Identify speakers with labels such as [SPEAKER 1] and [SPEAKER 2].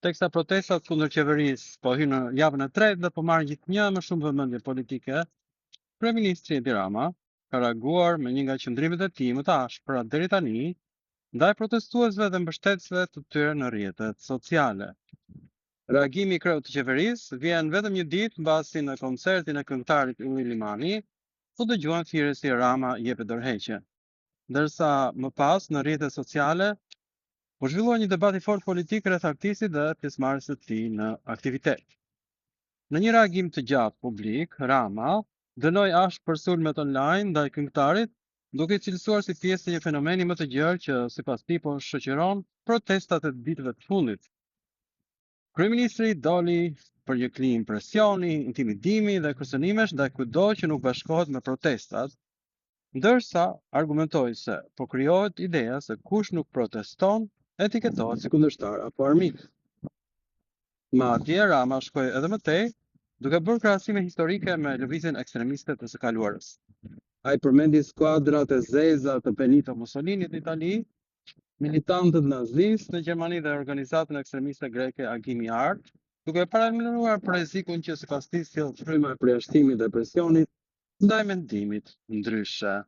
[SPEAKER 1] Teksa protestat kundër qeverisë po hynë në javën e tretë dhe po marrin gjithnjë më shumë vëmendje politike, kryeministri Edi Rama ka reaguar me një nga qëndrimet e tij më të ashpra deri tani ndaj protestuesve dhe mbështetësve të tyre në rrjetet sociale. Reagimi i kreut të qeverisë vjen vetëm një ditë mbasi në koncertin e këngëtarit Ylli Limani u dëgjuan thirrje si Rama jepet dorëheqje. Ndërsa më pas në rrjetet sociale po zhvillua një debat i fortë politik rreth artistit dhe pjesëmarrësit të tij në aktivitet. Në një reagim të gjatë publik, Rama dënoi ashpër sulmet online ndaj këngëtarit, duke i cilësuar si pjesë të një fenomeni më të gjerë që sipas tij po shoqëron protestat e ditëve të fundit. Kryeministri doli për një klimë presioni, intimidimi dhe kërcënimesh ndaj kudo që nuk bashkohet me protestat, ndërsa argumentoi se po krijohet ideja se kush nuk proteston etiketohet si kundërshtar apo armik. Madje Rama shkoi edhe më tej, duke bërë krahasime historike me lëvizjen ekstremiste të së kaluarës. Ai përmendi skuadrat e zeza të Benito Mussolinit në Itali, militantët nazistë në Gjermani dhe organizatën ekstremiste greke Agimi Art, duke paralajmëruar për rrezikun që sipas tij sjell fryma e përjashtimit dhe presionit ndaj mendimit ndryshe.